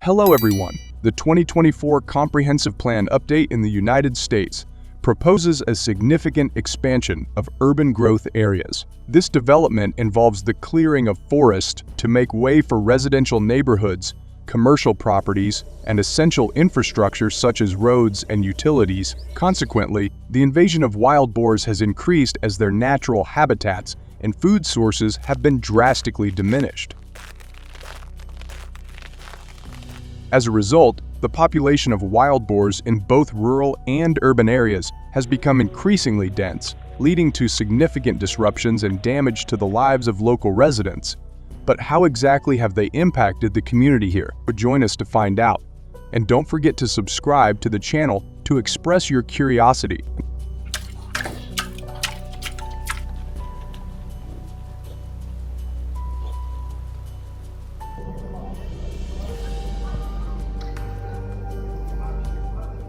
Hello everyone. The 2024 Comprehensive Plan update in the United States proposes a significant expansion of urban growth areas. This development involves the clearing of forest to make way for residential neighborhoods, commercial properties, and essential infrastructure such as roads and utilities. Consequently, the invasion of wild boars has increased as their natural habitats and food sources have been drastically diminished. As a result, the population of wild boars in both rural and urban areas has become increasingly dense, leading to significant disruptions and damage to the lives of local residents. But how exactly have they impacted the community here? Join us to find out. And don't forget to subscribe to the channel to express your curiosity.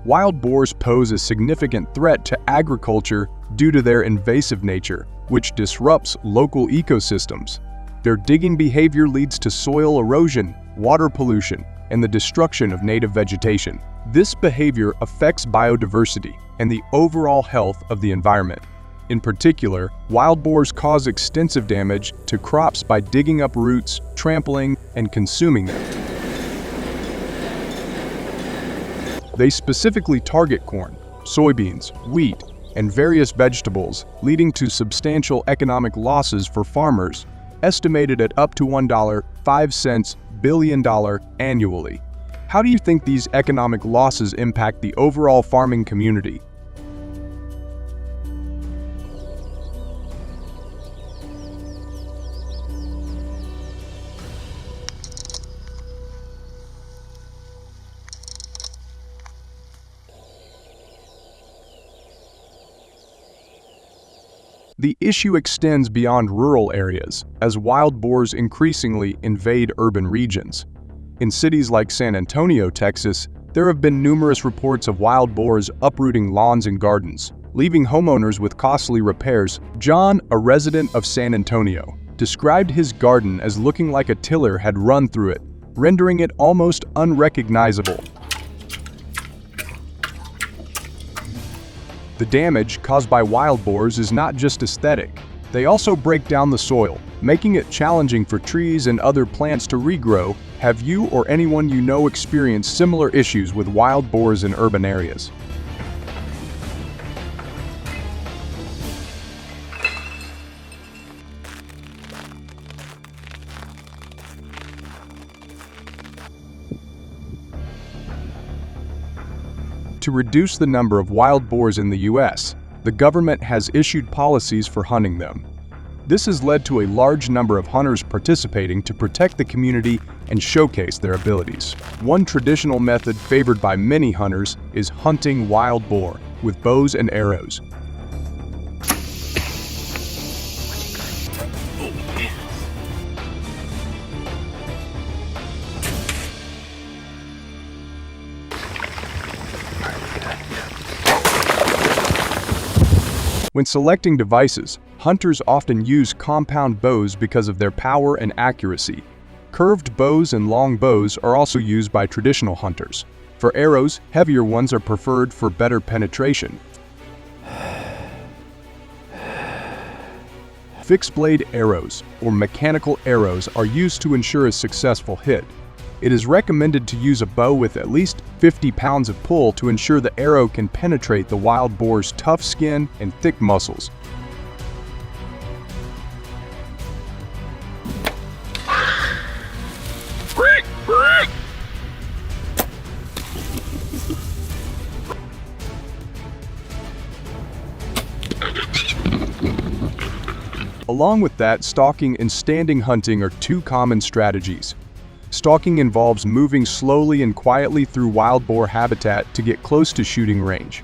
Wild boars pose a significant threat to agriculture due to their invasive nature, which disrupts local ecosystems. Their digging behavior leads to soil erosion, water pollution, and the destruction of native vegetation. This behavior affects biodiversity and the overall health of the environment. In particular, wild boars cause extensive damage to crops by digging up roots, trampling, and consuming them. They specifically target corn, soybeans, wheat, and various vegetables, leading to substantial economic losses for farmers, estimated at up to $1.05 billion annually. How do you think these economic losses impact the overall farming community? The issue extends beyond rural areas, as wild boars increasingly invade urban regions. In cities like San Antonio, Texas, there have been numerous reports of wild boars uprooting lawns and gardens, leaving homeowners with costly repairs. John, a resident of San Antonio, described his garden as looking like a tiller had run through it, rendering it almost unrecognizable. The damage caused by wild boars is not just aesthetic. They also break down the soil, making it challenging for trees and other plants to regrow. Have you or anyone you know experienced similar issues with wild boars in urban areas? To reduce the number of wild boars in the U.S., the government has issued policies for hunting them. This has led to a large number of hunters participating to protect the community and showcase their abilities. One traditional method favored by many hunters is hunting wild boar with bows and arrows. When selecting devices, hunters often use compound bows because of their power and accuracy. Curved bows and long bows are also used by traditional hunters. For arrows, heavier ones are preferred for better penetration. Fixed-blade arrows, or mechanical arrows, are used to ensure a successful hit. It is recommended to use a bow with at least 50 pounds of pull to ensure the arrow can penetrate the wild boar's tough skin and thick muscles. Along with that, stalking and standing hunting are two common strategies. Stalking involves moving slowly and quietly through wild boar habitat to get close to shooting range.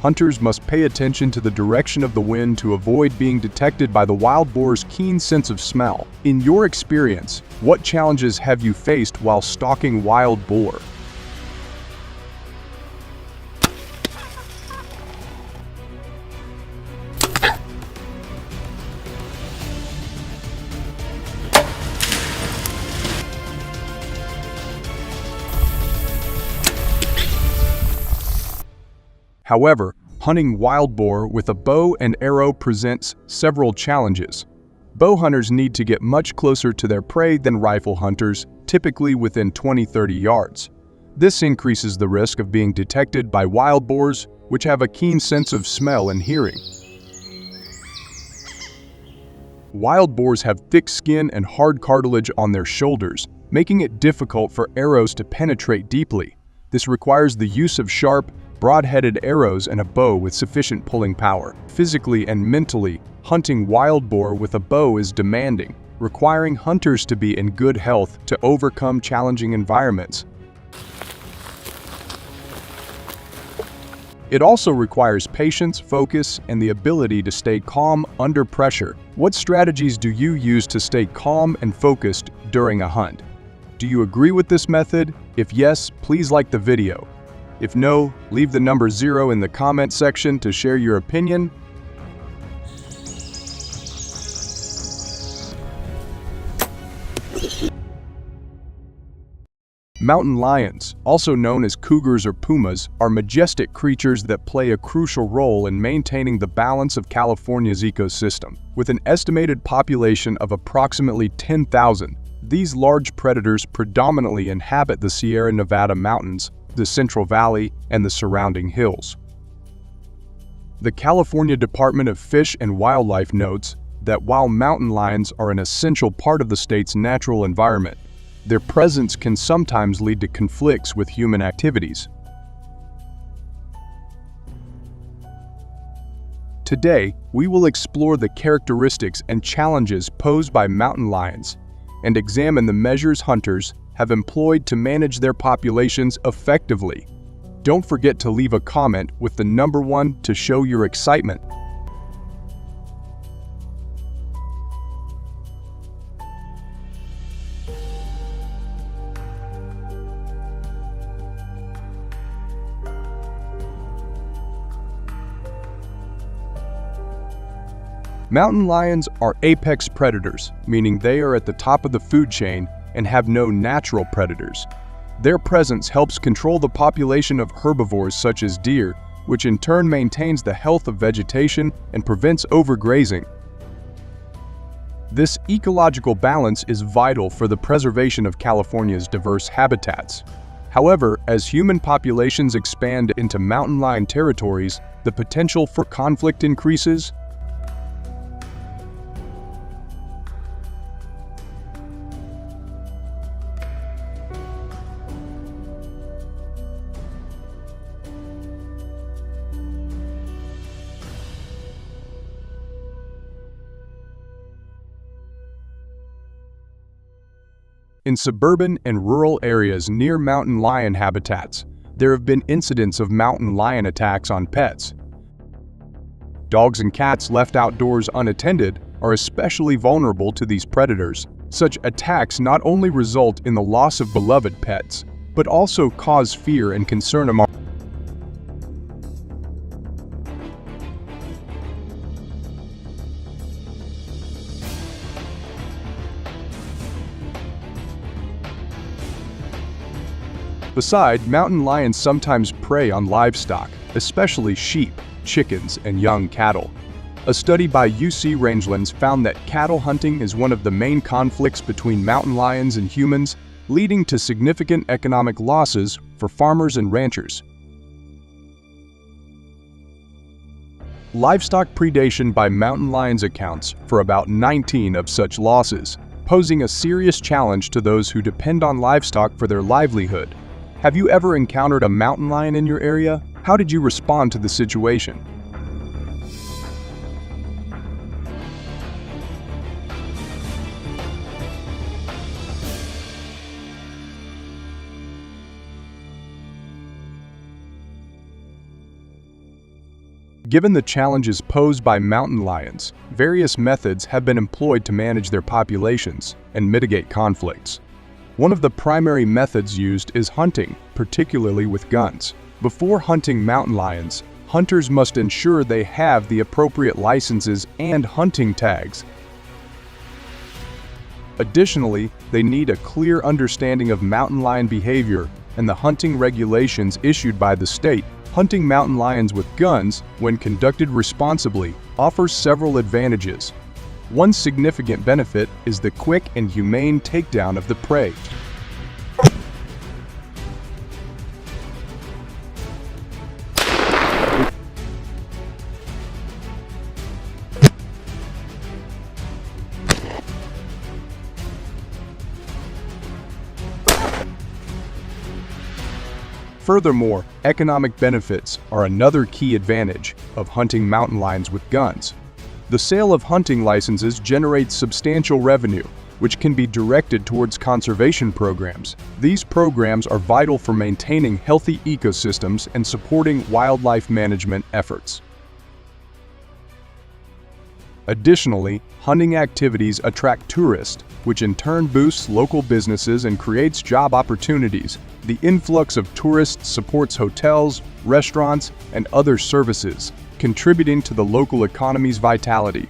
Hunters must pay attention to the direction of the wind to avoid being detected by the wild boar's keen sense of smell. In your experience, what challenges have you faced while stalking wild boar? However, hunting wild boar with a bow and arrow presents several challenges. Bow hunters need to get much closer to their prey than rifle hunters, typically within 20-30 yards. This increases the risk of being detected by wild boars, which have a keen sense of smell and hearing. Wild boars have thick skin and hard cartilage on their shoulders, making it difficult for arrows to penetrate deeply. This requires the use of sharp, broad-headed arrows and a bow with sufficient pulling power. Physically and mentally, hunting wild boar with a bow is demanding, requiring hunters to be in good health to overcome challenging environments. It also requires patience, focus, and the ability to stay calm under pressure. What strategies do you use to stay calm and focused during a hunt? Do you agree with this method? If yes, please like the video. If no, leave the number 0 in the comment section to share your opinion. Mountain lions, also known as cougars or pumas, are majestic creatures that play a crucial role in maintaining the balance of California's ecosystem. With an estimated population of approximately 10,000, these large predators predominantly inhabit the Sierra Nevada mountains, the Central Valley, and the surrounding hills. The California Department of Fish and Wildlife notes that while mountain lions are an essential part of the state's natural environment, their presence can sometimes lead to conflicts with human activities. Today, we will explore the characteristics and challenges posed by mountain lions and examine the measures hunters have employed to manage their populations effectively. Don't forget to leave a comment with the number 1 to show your excitement. Mountain lions are apex predators, meaning they are at the top of the food chain and have no natural predators. Their presence helps control the population of herbivores such as deer, which in turn maintains the health of vegetation and prevents overgrazing. This ecological balance is vital for the preservation of California's diverse habitats. However, as human populations expand into mountain lion territories, the potential for conflict increases. In suburban and rural areas near mountain lion habitats, there have been incidents of mountain lion attacks on pets. Dogs and cats left outdoors unattended are especially vulnerable to these predators. Such attacks not only result in the loss of beloved pets, but also cause fear and concern among Besides, mountain lions sometimes prey on livestock, especially sheep, chickens, and young cattle. A study by UC Rangelands found that cattle hunting is one of the main conflicts between mountain lions and humans, leading to significant economic losses for farmers and ranchers. Livestock predation by mountain lions accounts for about 19 of such losses, posing a serious challenge to those who depend on livestock for their livelihood. Have you ever encountered a mountain lion in your area? How did you respond to the situation? Given the challenges posed by mountain lions, various methods have been employed to manage their populations and mitigate conflicts. One of the primary methods used is hunting, particularly with guns. Before hunting mountain lions, hunters must ensure they have the appropriate licenses and hunting tags. Additionally, they need a clear understanding of mountain lion behavior and the hunting regulations issued by the state. Hunting mountain lions with guns, when conducted responsibly, offers several advantages. One significant benefit is the quick and humane takedown of the prey. Furthermore, economic benefits are another key advantage of hunting mountain lions with guns. The sale of hunting licenses generates substantial revenue, which can be directed towards conservation programs. These programs are vital for maintaining healthy ecosystems and supporting wildlife management efforts. Additionally, hunting activities attract tourists, which in turn boosts local businesses and creates job opportunities. The influx of tourists supports hotels, restaurants, and other services, contributing to the local economy's vitality.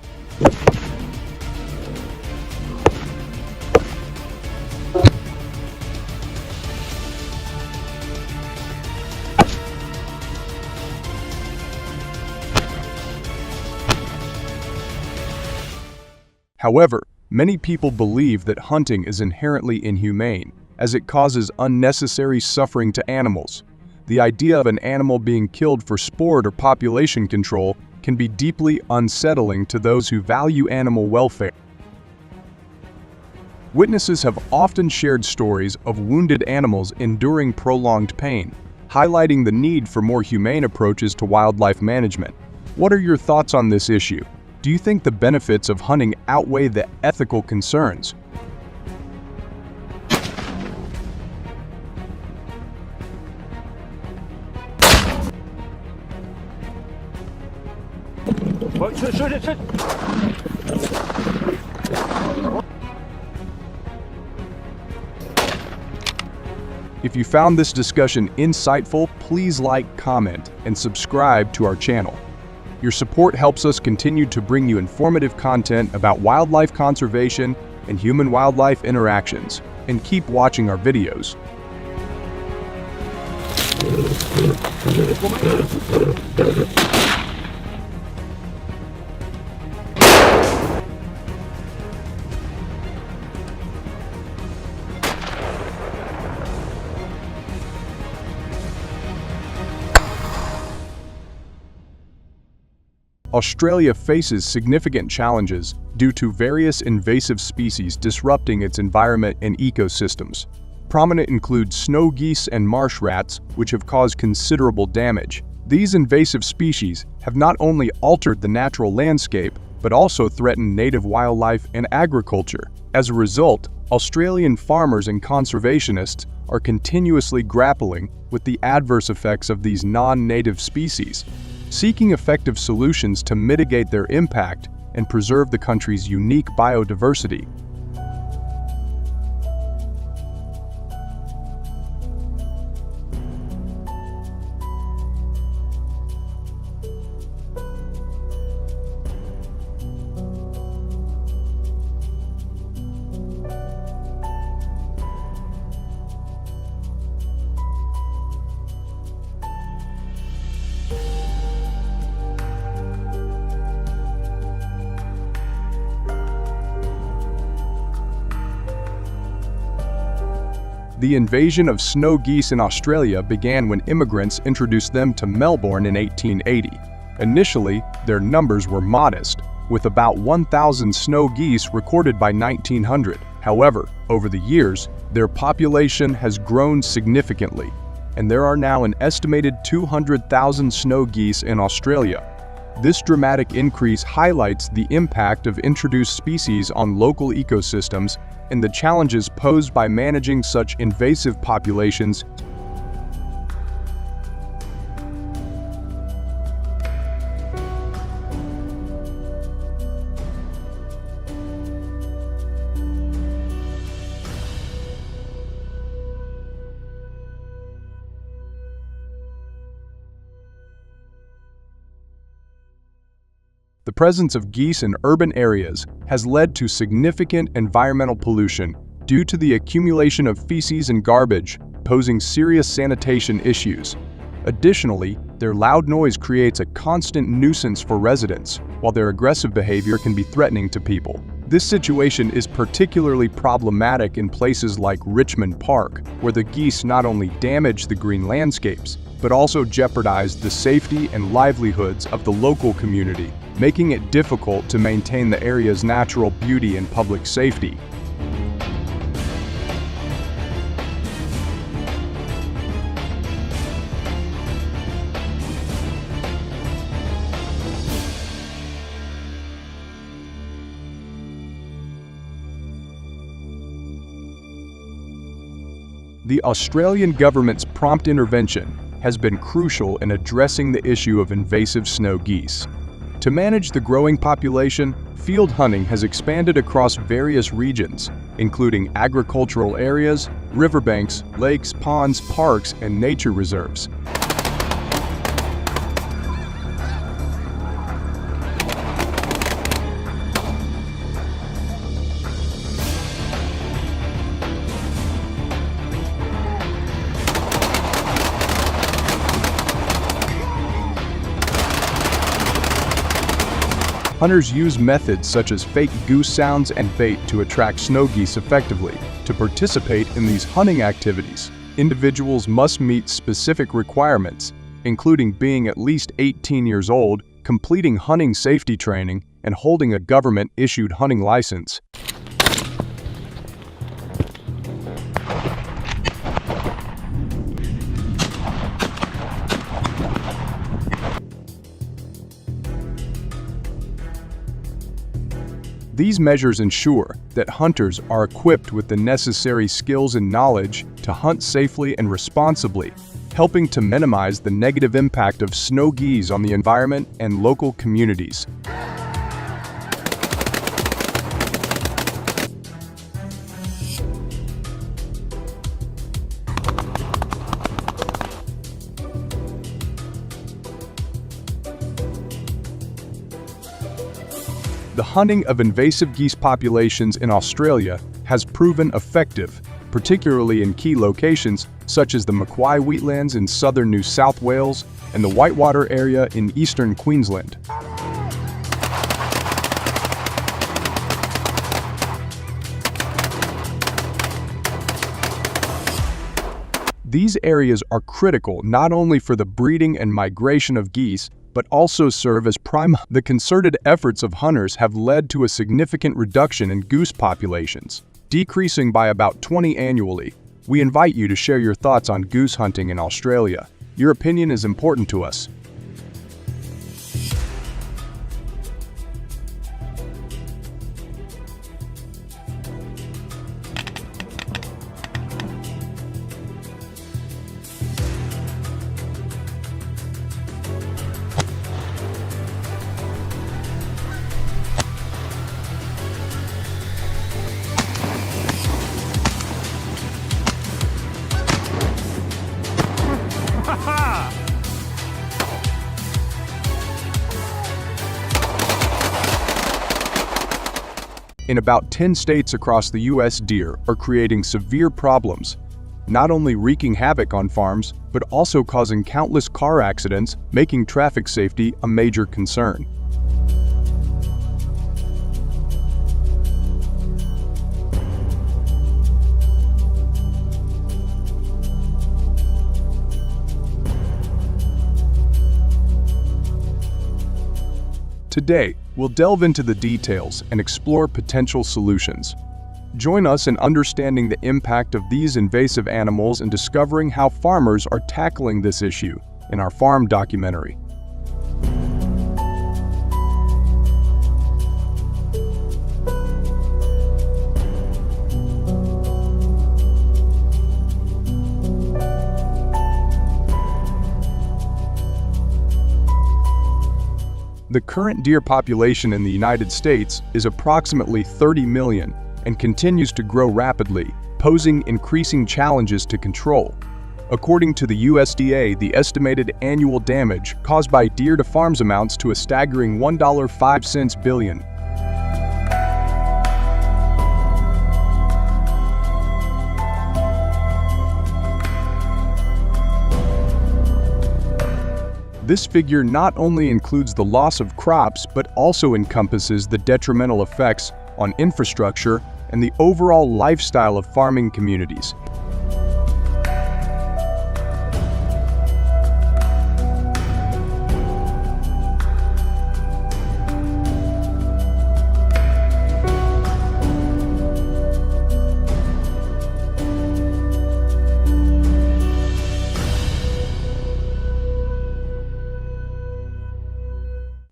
However, many people believe that hunting is inherently inhumane, as it causes unnecessary suffering to animals. The idea of an animal being killed for sport or population control can be deeply unsettling to those who value animal welfare. Witnesses have often shared stories of wounded animals enduring prolonged pain, highlighting the need for more humane approaches to wildlife management. What are your thoughts on this issue? Do you think the benefits of hunting outweigh the ethical concerns? If you found this discussion insightful, please like, comment, and subscribe to our channel. Your support helps us continue to bring you informative content about wildlife conservation and human-wildlife interactions, and keep watching our videos. Australia faces significant challenges due to various invasive species disrupting its environment and ecosystems. Prominent include snow geese and marsh rats, which have caused considerable damage. These invasive species have not only altered the natural landscape, but also threatened native wildlife and agriculture. As a result, Australian farmers and conservationists are continuously grappling with the adverse effects of these non-native species, seeking effective solutions to mitigate their impact and preserve the country's unique biodiversity. The invasion of snow geese in Australia began when immigrants introduced them to Melbourne in 1880. Initially, their numbers were modest, with about 1,000 snow geese recorded by 1900. However, over the years, their population has grown significantly, and there are now an estimated 200,000 snow geese in Australia. This dramatic increase highlights the impact of introduced species on local ecosystems and the challenges posed by managing such invasive populations. The presence of geese in urban areas has led to significant environmental pollution due to the accumulation of feces and garbage, posing serious sanitation issues. Additionally, Their loud noise creates a constant nuisance for residents, while their aggressive behavior can be threatening to people. This situation is particularly problematic in places like Richmond Park, where the geese not only damage the green landscapes, but also jeopardize the safety and livelihoods of the local community, making it difficult to maintain the area's natural beauty and public safety. The Australian government's prompt intervention has been crucial in addressing the issue of invasive snow geese. To manage the growing population, field hunting has expanded across various regions, including agricultural areas, riverbanks, lakes, ponds, parks, and nature reserves. Hunters use methods such as fake goose sounds and bait to attract snow geese effectively. To participate in these hunting activities, individuals must meet specific requirements, including being at least 18 years old, completing hunting safety training, and holding a government-issued hunting license. These measures ensure that hunters are equipped with the necessary skills and knowledge to hunt safely and responsibly, helping to minimize the negative impact of snow geese on the environment and local communities. The hunting of invasive geese populations in Australia has proven effective, particularly in key locations such as the Macquarie wheatlands in southern New South Wales and the Whitewater area in eastern Queensland. These areas are critical not only for the breeding and migration of geese, but also serve as prime. The concerted efforts of hunters have led to a significant reduction in goose populations, decreasing by about 20 annually. We invite you to share your thoughts on goose hunting in Australia. Your opinion is important to us. In about 10 states across the U.S., deer are creating severe problems, not only wreaking havoc on farms, but also causing countless car accidents, making traffic safety a major concern. Today, we'll delve into the details and explore potential solutions. Join us in understanding the impact of these invasive animals and discovering how farmers are tackling this issue in our farm documentary. The current deer population in the United States is approximately 30 million and continues to grow rapidly, posing increasing challenges to control. According to the USDA, the estimated annual damage caused by deer to farms amounts to a staggering $1.05 billion. This figure not only includes the loss of crops but also encompasses the detrimental effects on infrastructure and the overall lifestyle of farming communities.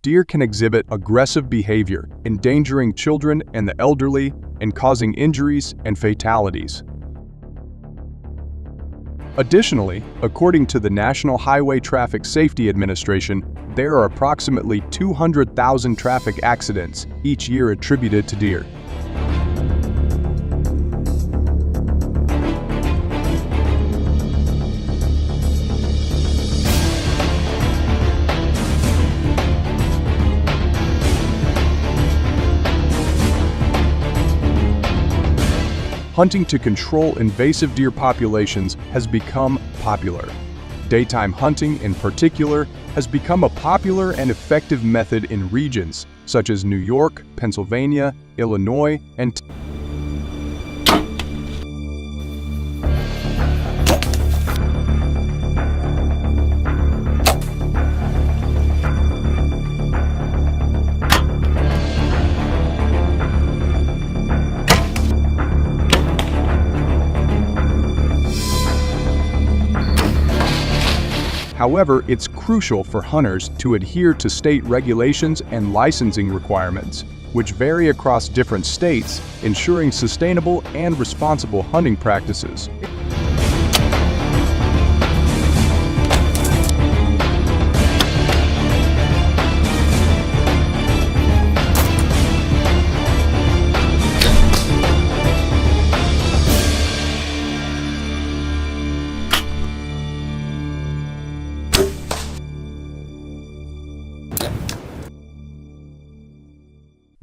Deer can exhibit aggressive behavior, endangering children and the elderly and causing injuries and fatalities. Additionally, according to the National Highway Traffic Safety Administration, there are approximately 200,000 traffic accidents each year attributed to deer. Hunting to control invasive deer populations has become popular. Daytime hunting, in particular, has become a popular and effective method in regions such as New York, Pennsylvania, Illinois, and However, it's crucial for hunters to adhere to state regulations and licensing requirements, which vary across different states, ensuring sustainable and responsible hunting practices.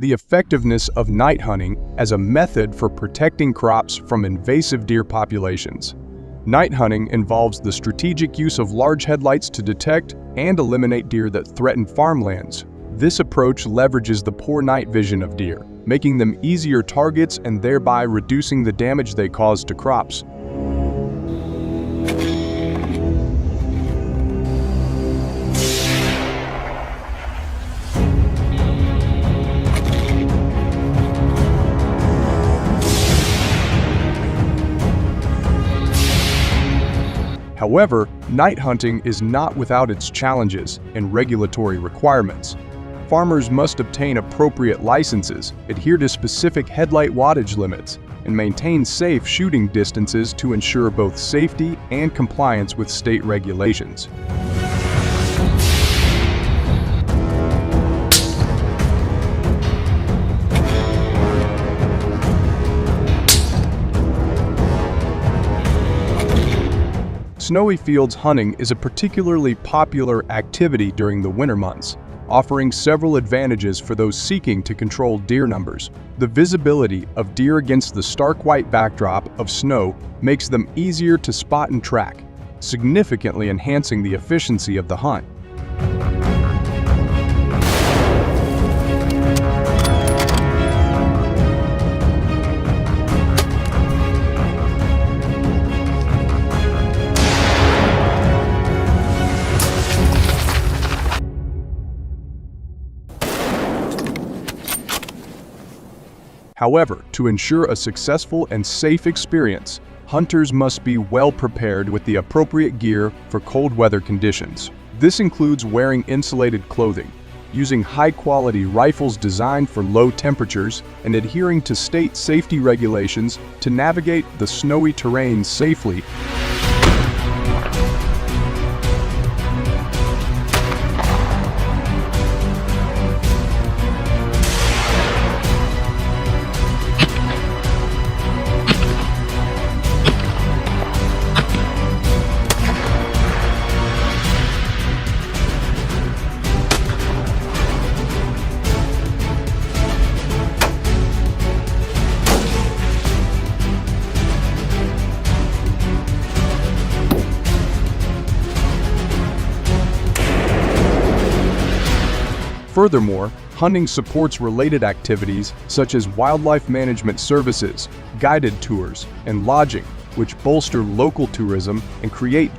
The effectiveness of night hunting as a method for protecting crops from invasive deer populations. Night hunting involves the strategic use of large headlights to detect and eliminate deer that threaten farmlands. This approach leverages the poor night vision of deer, making them easier targets and thereby reducing the damage they cause to crops. However, night hunting is not without its challenges and regulatory requirements. Farmers must obtain appropriate licenses, adhere to specific headlight wattage limits, and maintain safe shooting distances to ensure both safety and compliance with state regulations. Snowy fields hunting is a particularly popular activity during the winter months, offering several advantages for those seeking to control deer numbers. The visibility of deer against the stark white backdrop of snow makes them easier to spot and track, significantly enhancing the efficiency of the hunt. However, to ensure a successful and safe experience, hunters must be well prepared with the appropriate gear for cold weather conditions. This includes wearing insulated clothing, using high-quality rifles designed for low temperatures, and adhering to state safety regulations to navigate the snowy terrain safely. Furthermore, hunting supports related activities such as wildlife management services, guided tours, and lodging, which bolster local tourism and create